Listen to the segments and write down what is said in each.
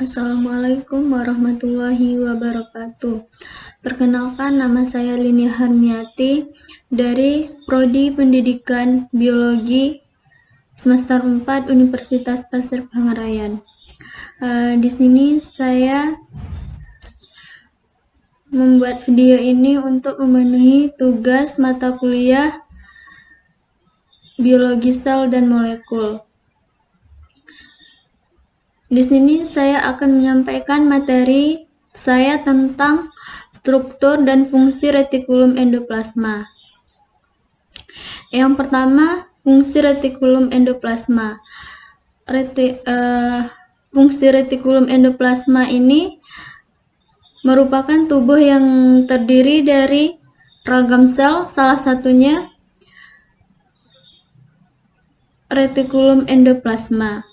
Assalamualaikum warahmatullahi wabarakatuh. Perkenalkan, nama saya Linia Harmiati dari Prodi Pendidikan Biologi semester 4 Universitas Pasir Pangarayan. Di sini saya membuat video ini untuk memenuhi tugas mata kuliah Biologi Sel dan Molekul. Di sini saya akan menyampaikan materi saya tentang struktur dan fungsi retikulum endoplasma. Yang pertama, fungsi retikulum endoplasma. Fungsi retikulum endoplasma ini merupakan tubuh yang terdiri dari ragam sel, salah satunya retikulum endoplasma.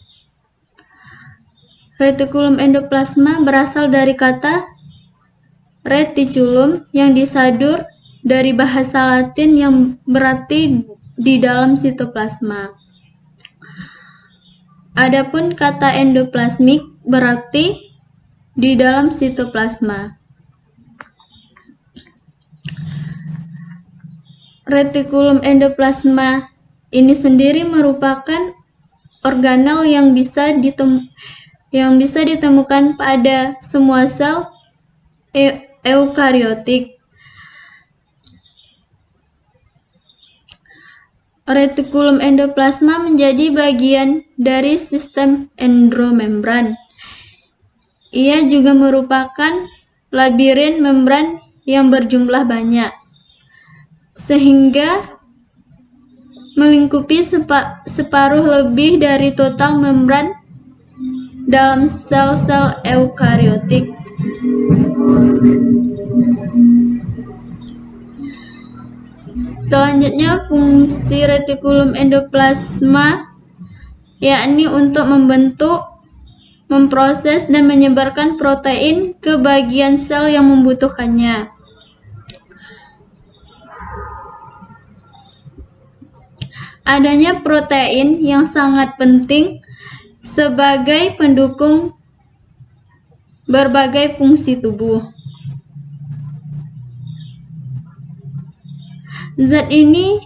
Retikulum endoplasma berasal dari kata reticulum yang disadur dari bahasa Latin yang berarti di dalam sitoplasma. Adapun kata endoplasmik berarti di dalam sitoplasma. Retikulum endoplasma ini sendiri merupakan organel yang bisa ditemukan pada semua sel eukariotik. Retikulum endoplasma menjadi bagian dari sistem endomembran. Ia juga merupakan labirin membran yang berjumlah banyak, sehingga melingkupi separuh lebih dari total membran dalam sel-sel eukariotik. Selanjutnya, fungsi retikulum endoplasma yakni untuk membentuk, memproses, dan menyebarkan protein ke bagian sel yang membutuhkannya. Adanya protein yang sangat penting sebagai pendukung berbagai fungsi tubuh. Zat ini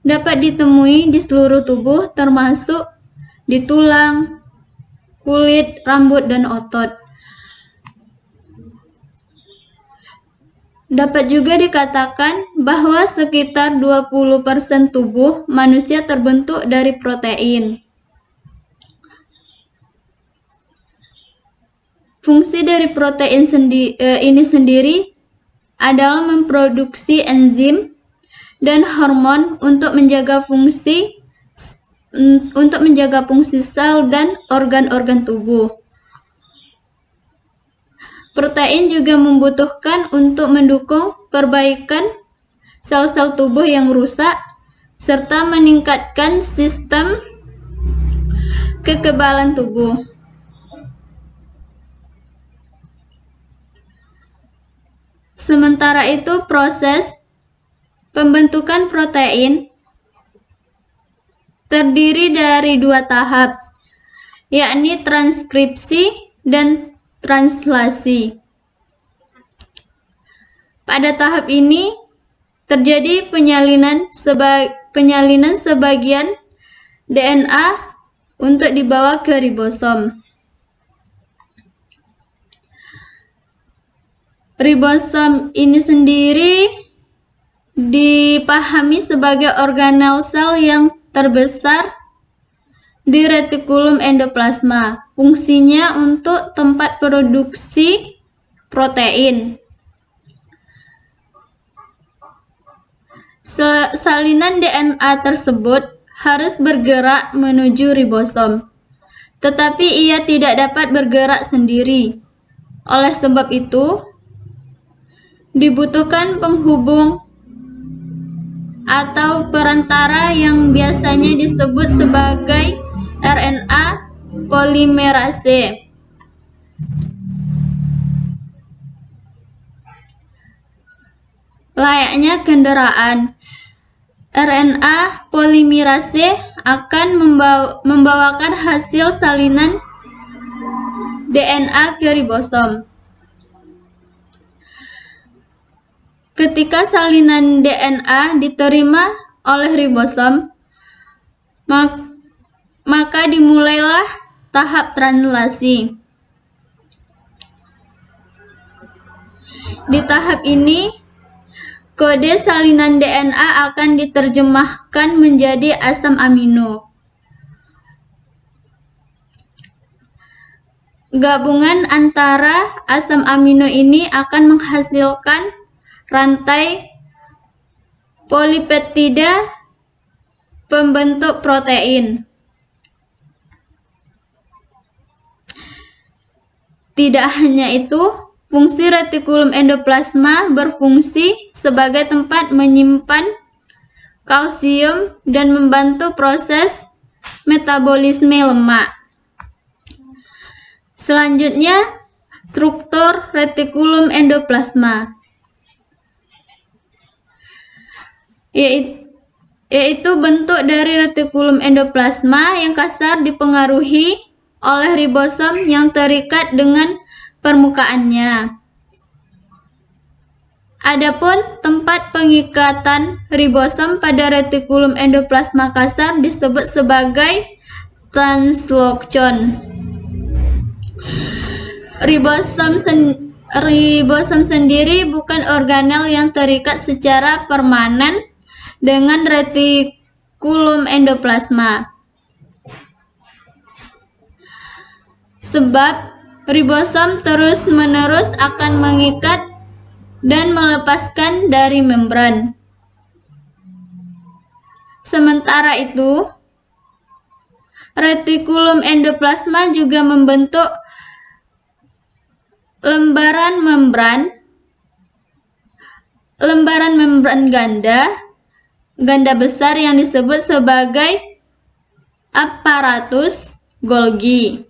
dapat ditemui di seluruh tubuh, termasuk di tulang, kulit, rambut, dan otot. Dapat juga dikatakan bahwa sekitar 20% tubuh manusia terbentuk dari protein. Fungsi dari protein ini sendiri adalah memproduksi enzim dan hormon untuk menjaga fungsi sel dan organ-organ tubuh. Protein juga membutuhkan untuk mendukung perbaikan sel-sel tubuh yang rusak serta meningkatkan sistem kekebalan tubuh. Sementara itu, proses pembentukan protein terdiri dari 2 tahap, yakni transkripsi dan translasi. Pada tahap ini terjadi penyalinan sebagian DNA untuk dibawa ke ribosom. Ribosom ini sendiri dipahami sebagai organel sel yang terbesar di retikulum endoplasma. Fungsinya untuk tempat produksi protein. Salinan DNA tersebut harus bergerak menuju ribosom, tetapi ia tidak dapat bergerak sendiri. Oleh sebab itu, dibutuhkan penghubung atau perantara yang biasanya disebut sebagai RNA polimerase. Layaknya kendaraan, RNA polimerase akan membawakan hasil salinan DNA ke ribosom. Ketika salinan DNA diterima oleh ribosom, maka dimulailah tahap translasi. Di tahap ini, kode salinan DNA akan diterjemahkan menjadi asam amino. Gabungan antara asam amino ini akan menghasilkan rantai polipeptida pembentuk protein. Tidak hanya itu, fungsi retikulum endoplasma berfungsi sebagai tempat menyimpan kalsium dan membantu proses metabolisme lemak. Selanjutnya, struktur retikulum endoplasma, yaitu bentuk dari retikulum endoplasma yang kasar dipengaruhi oleh ribosom yang terikat dengan permukaannya. Adapun tempat pengikatan ribosom pada retikulum endoplasma kasar disebut sebagai translokson. Ribosom sendiri bukan organel yang terikat secara permanen dengan retikulum endoplasma. Sebab ribosom terus-menerus akan mengikat dan melepaskan dari membran. Sementara itu, retikulum endoplasma juga membentuk lembaran membran ganda besar yang disebut sebagai aparatus Golgi.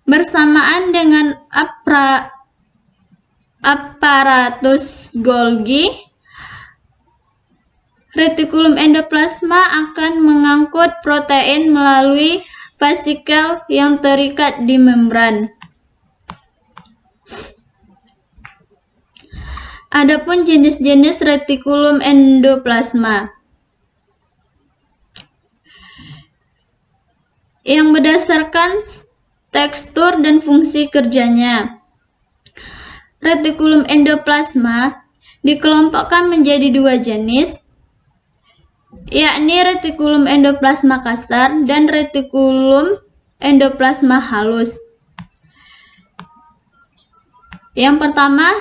Bersamaan dengan aparatus Golgi, retikulum endoplasma akan mengangkut protein melalui vasikel yang terikat di membran. Adapun jenis-jenis retikulum endoplasma yang berdasarkan tekstur dan fungsi kerjanya. Retikulum endoplasma dikelompokkan menjadi dua jenis, yakni retikulum endoplasma kasar dan retikulum endoplasma halus. Yang pertama,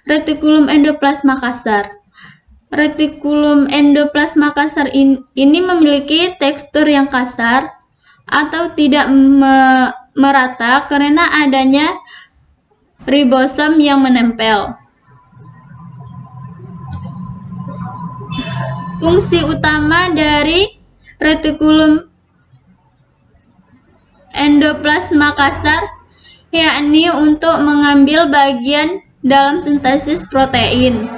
retikulum endoplasma kasar. Retikulum endoplasma kasar ini memiliki tekstur yang kasar atau tidak merata karena adanya ribosom yang menempel. Fungsi utama dari retikulum endoplasma kasar yakni untuk mengambil bagian dalam sintesis protein,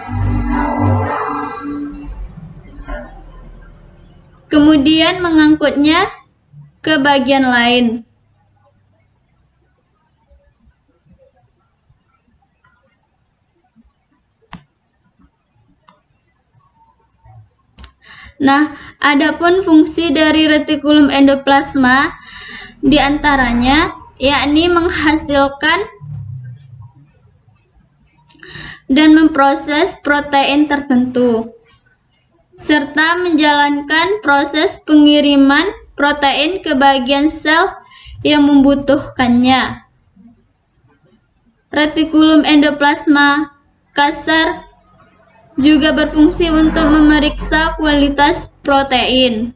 kemudian mengangkutnya ke bagian lain. Nah, adapun fungsi dari retikulum endoplasma diantaranya yakni menghasilkan dan memproses protein tertentu, serta menjalankan proses pengiriman protein ke bagian sel yang membutuhkannya. Retikulum endoplasma kasar juga berfungsi untuk memeriksa kualitas protein.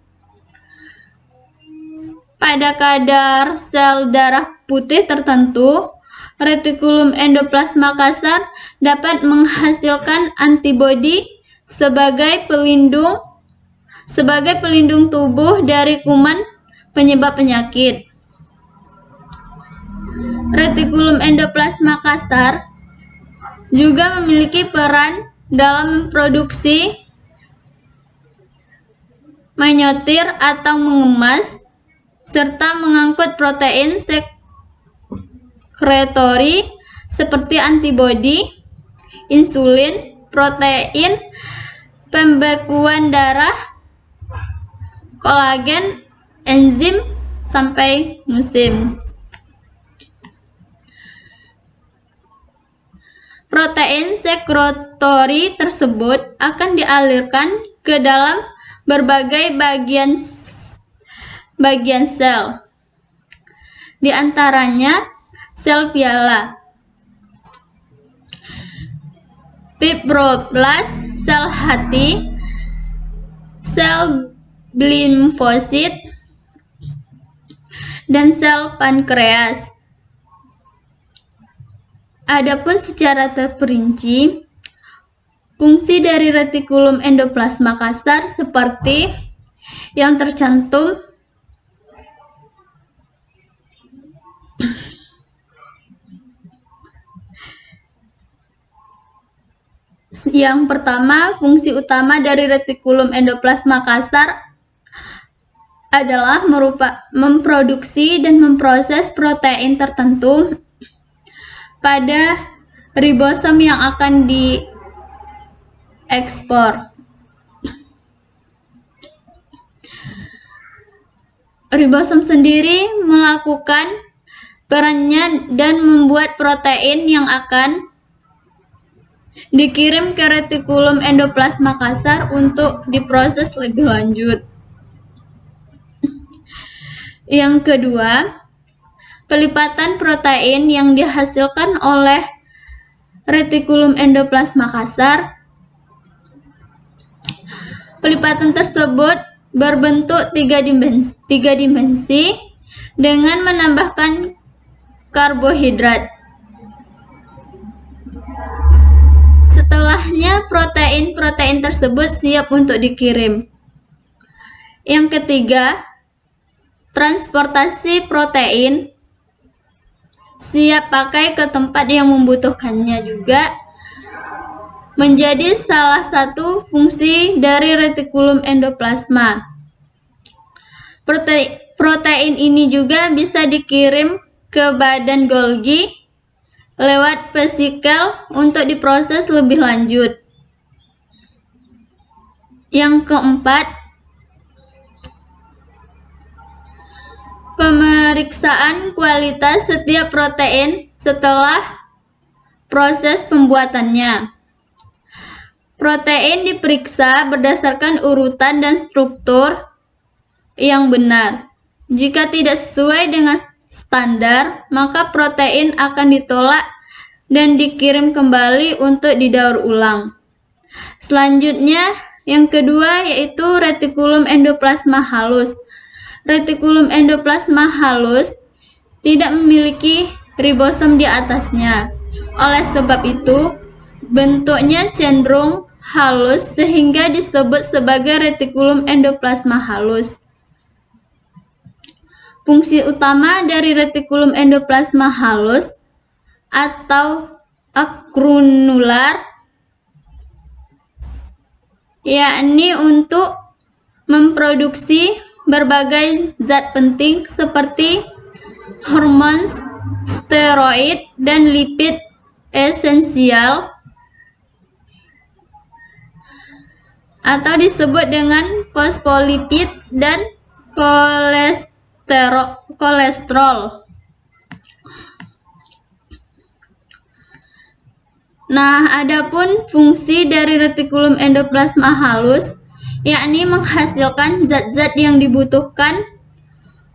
Pada kadar sel darah putih tertentu, retikulum endoplasma kasar dapat menghasilkan antibodi sebagai pelindung tubuh dari kuman penyebab penyakit. Retikulum endoplasma kasar juga memiliki peran dalam memproduksi menyotir atau mengemas serta mengangkut protein sekretori seperti antibodi, insulin, protein pembekuan darah, kolagen, enzim, sampai musim. Protein sekretori tersebut akan dialirkan ke dalam berbagai bagian sel, di antaranya sel piala, fibroblast, sel hati, sel limfosit, dan sel pankreas. Adapun secara terperinci, fungsi dari retikulum endoplasma kasar seperti yang tercantum. Yang pertama, fungsi utama dari retikulum endoplasma kasar adalah memproduksi dan memproses protein tertentu pada ribosom yang akan diekspor. Ribosom sendiri melakukan perannya dan membuat protein yang akan dikirim ke retikulum endoplasma kasar untuk diproses lebih lanjut. Yang kedua, pelipatan protein yang dihasilkan oleh retikulum endoplasma kasar. Pelipatan tersebut berbentuk tiga dimensi dengan menambahkan karbohidrat. Setelahnya, protein tersebut siap untuk dikirim. Yang ketiga, transportasi protein siap pakai ke tempat yang membutuhkannya juga menjadi salah satu fungsi dari retikulum endoplasma. Protein ini juga bisa dikirim ke badan Golgi lewat vesikel untuk diproses lebih lanjut. Yang keempat, pemeriksaan kualitas setiap protein setelah proses pembuatannya. Protein diperiksa berdasarkan urutan dan struktur yang benar. Jika tidak sesuai dengan standar, maka protein akan ditolak dan dikirim kembali untuk didaur ulang. Selanjutnya, yang kedua yaitu retikulum endoplasma halus. Retikulum endoplasma halus tidak memiliki ribosom di atasnya. Oleh sebab itu, bentuknya cenderung halus sehingga disebut sebagai retikulum endoplasma halus. Fungsi utama dari retikulum endoplasma halus atau agranular yakni untuk memproduksi berbagai zat penting seperti hormon, steroid, dan lipid esensial atau disebut dengan fosfolipid dan kolesterol. Nah, adapun fungsi dari retikulum endoplasma halus yakni menghasilkan zat-zat yang dibutuhkan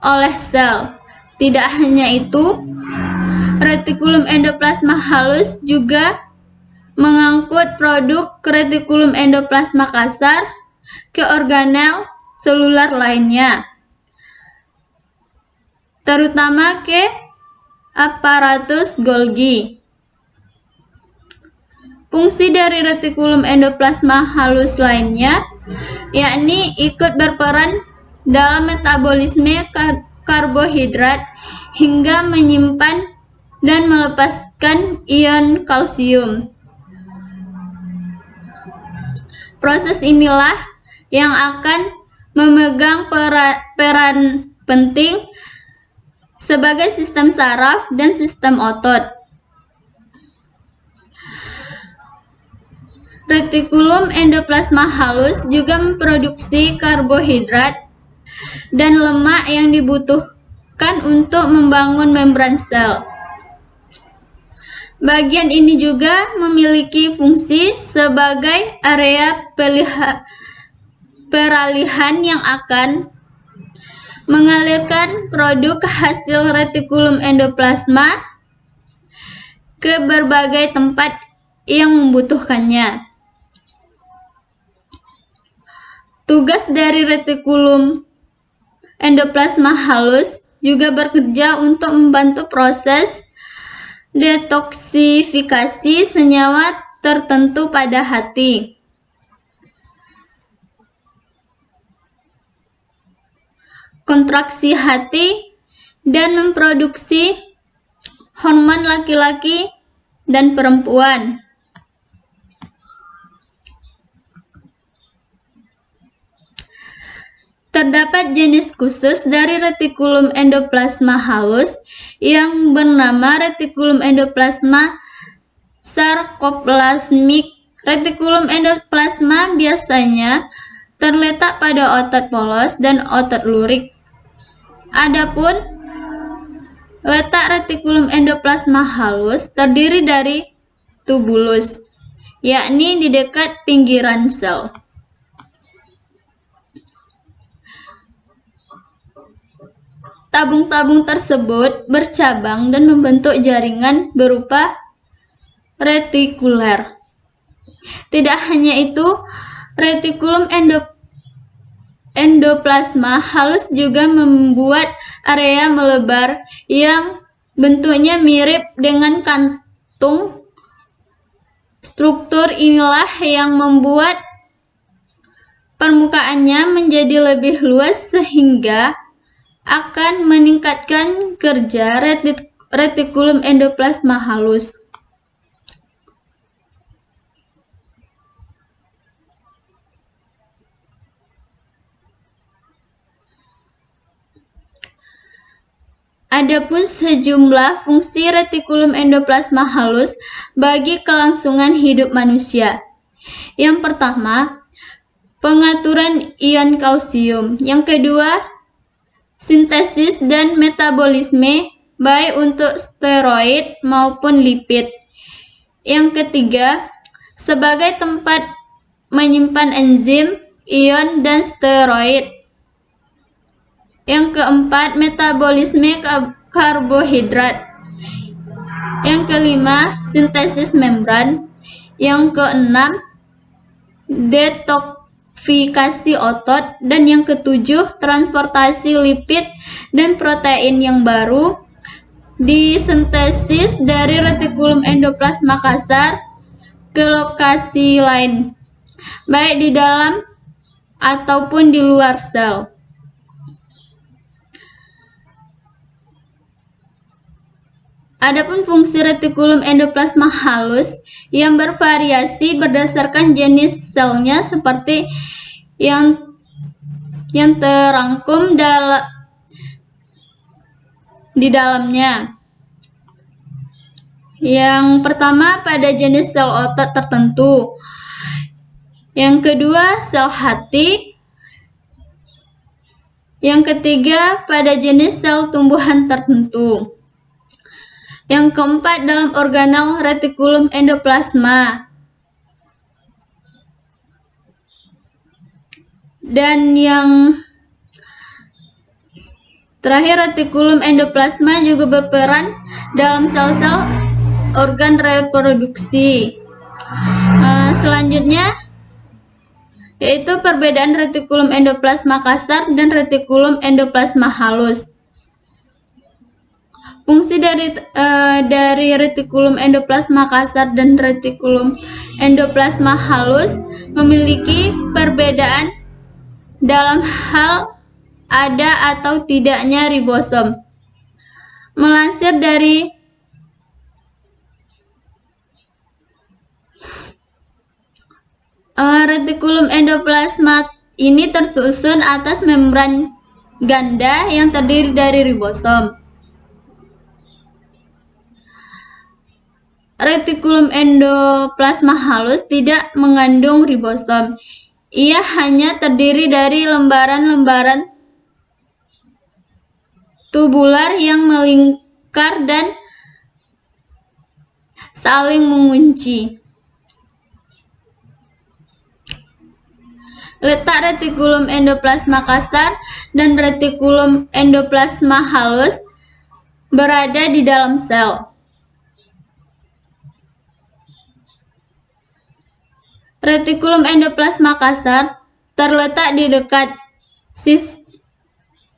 oleh sel. Tidak hanya itu, retikulum endoplasma halus juga mengangkut produk retikulum endoplasma kasar ke organel seluler lainnya, terutama ke aparatus Golgi. Fungsi dari retikulum endoplasma halus lainnya yakni ikut berperan dalam metabolisme karbohidrat hingga menyimpan dan melepaskan ion kalsium. Proses inilah yang akan memegang peran penting sebagai sistem saraf dan sistem otot. Retikulum endoplasma halus juga memproduksi karbohidrat dan lemak yang dibutuhkan untuk membangun membran sel. Bagian ini juga memiliki fungsi sebagai area peralihan yang akan mengalirkan produk hasil retikulum endoplasma ke berbagai tempat yang membutuhkannya. Tugas dari retikulum endoplasma halus juga bekerja untuk membantu proses detoksifikasi senyawa tertentu pada hati. Kontraksi hati dan memproduksi hormon laki-laki dan perempuan. Terdapat jenis khusus dari retikulum endoplasma halus yang bernama retikulum endoplasma sarkoplasmik. Retikulum endoplasma biasanya terletak pada otot polos dan otot lurik. Adapun letak retikulum endoplasma halus terdiri dari tubulus, yakni di dekat pinggiran sel. Tabung-tabung tersebut bercabang dan membentuk jaringan berupa retikuler. Tidak hanya itu, retikulum endoplasma halus juga membuat area melebar yang bentuknya mirip dengan kantung. Struktur inilah yang membuat permukaannya menjadi lebih luas sehingga akan meningkatkan kerja retikulum endoplasma halus. Adapun sejumlah fungsi retikulum endoplasma halus bagi kelangsungan hidup manusia. Yang pertama, pengaturan ion kalsium. Yang kedua, sintesis dan metabolisme baik untuk steroid maupun lipid. Yang ketiga, sebagai tempat menyimpan enzim, ion, dan steroid. Yang keempat, metabolisme karbohidrat. Yang kelima, sintesis membran. Yang keenam, detoksifikasi otot. Dan yang ketujuh, transportasi lipid dan protein yang baru disintesis dari retikulum endoplasma kasar ke lokasi lain, baik di dalam ataupun di luar sel. Adapun fungsi retikulum endoplasma halus yang bervariasi berdasarkan jenis selnya seperti yang terangkum di dalamnya. Yang pertama, pada jenis sel otot tertentu. Yang kedua, sel hati. Yang ketiga, pada jenis sel tumbuhan tertentu. Yang keempat, dalam organel retikulum endoplasma. Dan yang terakhir, retikulum endoplasma juga berperan dalam sel-sel organ reproduksi. Selanjutnya yaitu perbedaan retikulum endoplasma kasar dan retikulum endoplasma halus. Fungsi dari retikulum endoplasma kasar dan retikulum endoplasma halus memiliki perbedaan dalam hal ada atau tidaknya ribosom. Melansir dari retikulum endoplasma ini tersusun atas membran ganda yang terdiri dari ribosom. Retikulum endoplasma halus tidak mengandung ribosom. Ia hanya terdiri dari lembaran-lembaran tubular yang melingkar dan saling mengunci. Letak retikulum endoplasma kasar dan retikulum endoplasma halus berada di dalam sel. Retikulum endoplasma kasar terletak di dekat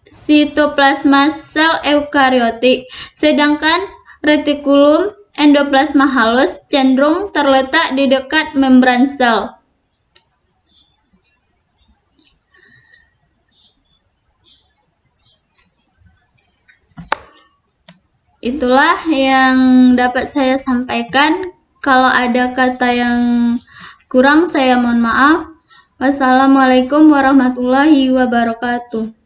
sitoplasma sel eukariotik, sedangkan retikulum endoplasma halus cenderung terletak di dekat membran sel. Itulah yang dapat saya sampaikan. Kalau ada kata yang kurang, saya mohon maaf. Wassalamualaikum warahmatullahi wabarakatuh.